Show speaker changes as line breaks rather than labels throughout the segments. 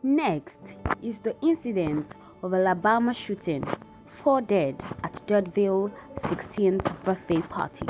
Next is the incident of Alabama shooting, 4 dead at Dadeville 16th birthday party.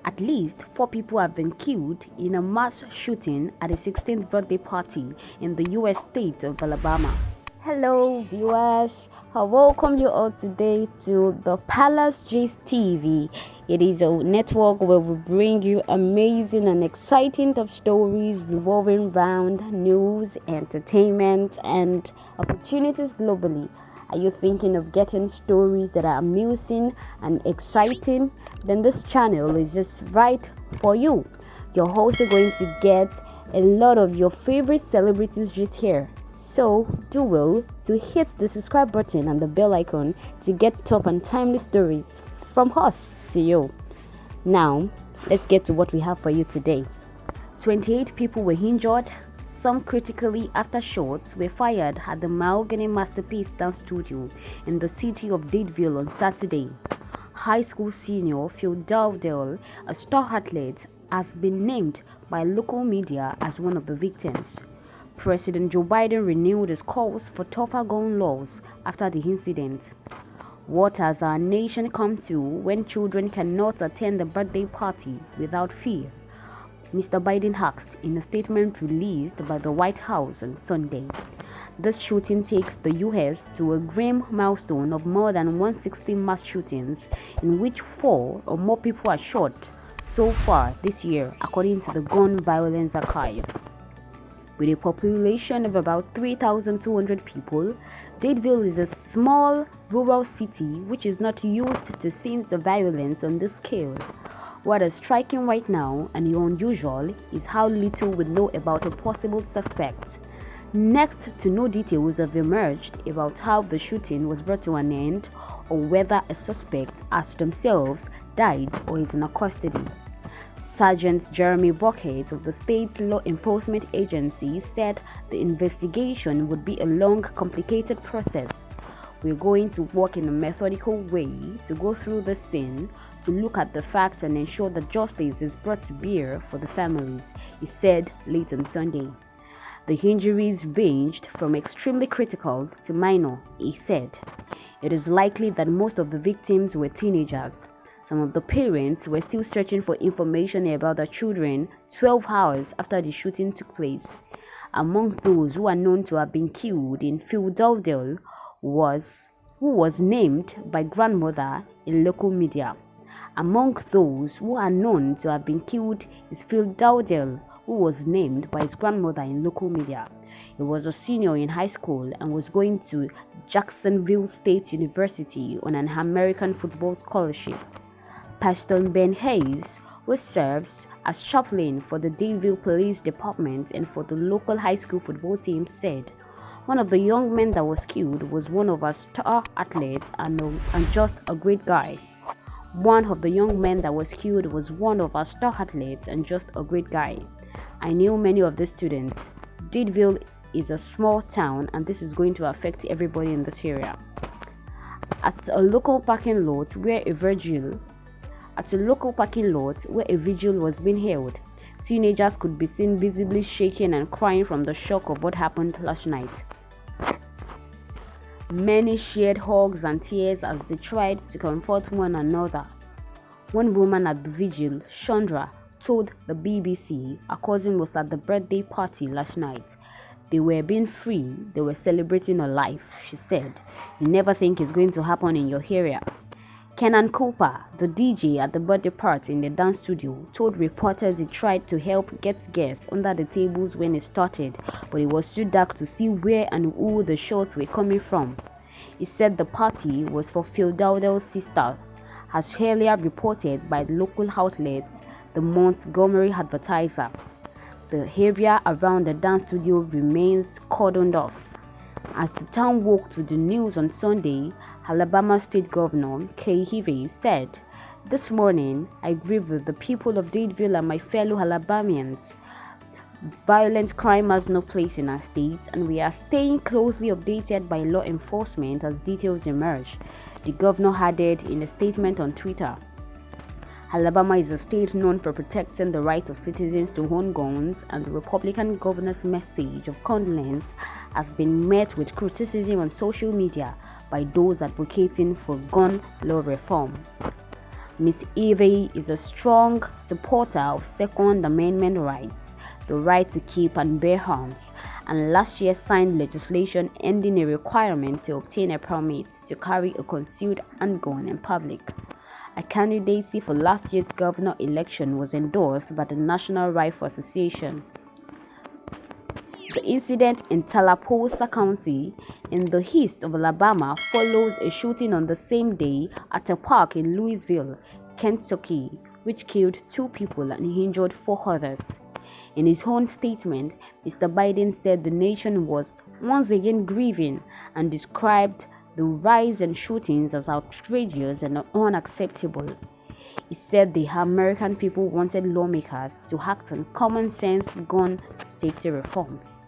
At least 4 people have been killed in a mass shooting at a 16th birthday party in the US state of Alabama. Hello viewers, I welcome you all today to the Palace Gist TV. It is a network where we bring you amazing and exciting top stories revolving around news, entertainment, and opportunities globally. Are you thinking of getting stories that are amusing and exciting? Then this channel is just right for you. You're also going to get a lot of your favorite celebrities just here. So do well to hit the subscribe button and the bell icon to get top and timely stories from us to you. Now, let's get to what we have for you today. 28 people were injured, some critically, after shots were fired at the Mahogany Masterpiece Dance Studio in the city of Dadeville on Saturday. High school senior Phil Dadeville, a star athlete, has been named by local media as one of the victims. President Joe Biden renewed his calls for tougher gun laws after the incident. What has our nation come to when children cannot attend a birthday party without fear? Mr. Biden asked in a statement released by the White House on Sunday. This shooting takes the U.S. to a grim milestone of more than 160 mass shootings in which 4 or more people are shot so far this year, according to the Gun Violence Archive. With a population of about 3,200 people, Dadeville is a small rural city which is not used to scenes of violence on this scale. What is striking right now and unusual is how little we know about a possible suspect. Next to no details have emerged about how the shooting was brought to an end or whether a suspect has themselves died or is in custody. Sergeant Jeremy Bucket of the state law enforcement agency said the investigation would be a long, complicated process. We're going to work in a methodical way to go through the scene, to look at the facts and ensure that justice is brought to bear for the families, he said late on Sunday. The injuries ranged from extremely critical to minor, he said. It is likely that most of the victims were teenagers. Some of the parents were still searching for information about their children 12 hours after the shooting took place. Among those who are known to have been killed in Phil Dadeville who was named by grandmother in local media. Among those who are known to have been killed is Phil Dadeville, who was named by his grandmother in local media. He was a senior in high school and was going to Jacksonville State University on an American football scholarship. Pastor Ben Hayes, who serves as chaplain for the Dadeville Police Department and for the local high school football team, said, "One of the young men that was killed was one of our star athletes and just a great guy. One of the young men that was killed was one of our star athletes and just a great guy. I knew many of the students. Dadeville is a small town and this is going to affect everybody in this area." At a local parking lot where a vigil was being held, teenagers could be seen visibly shaking and crying from the shock of what happened last night. Many shared hugs and tears as they tried to comfort one another. One woman at the vigil, Chandra, told the BBC her cousin was at the birthday party last night. They were being free, they were celebrating a life, she said. You never think it's going to happen in your area. Kenan Cooper, the DJ at the birthday party in the dance studio, told reporters he tried to help get guests under the tables when it started, but it was too dark to see where and who the shots were coming from. He said the party was for Phil Dadeville's sister, as earlier reported by the local outlets, the Montgomery Advertiser. The area around the dance studio remains cordoned off. As the town woke to the news on Sunday, Alabama State Governor Kay Ivey said, "This morning, I grieve with the people of Dadeville and my fellow Alabamians. Violent crime has no place in our state, and we are staying closely updated by law enforcement as details emerge," the governor added in a statement on Twitter. Alabama is a state known for protecting the right of citizens to own guns, and the Republican governor's message of condolence has been met with criticism on social media by those advocating for gun law reform. Ms. Ivey is a strong supporter of Second Amendment rights, the right to keep and bear arms, and last year signed legislation ending a requirement to obtain a permit to carry a concealed handgun in public. Her candidacy for last year's governor election was endorsed by the National Rifle Association. The incident in Tallahassee County in the east of Alabama follows a shooting on the same day at a park in Louisville, Kentucky, which killed 2 people and injured 4 others. In his own statement, Mr. Biden said the nation was once again grieving and described the rise in shootings as outrageous and unacceptable. He said the American people wanted lawmakers to act on common sense gun safety reforms.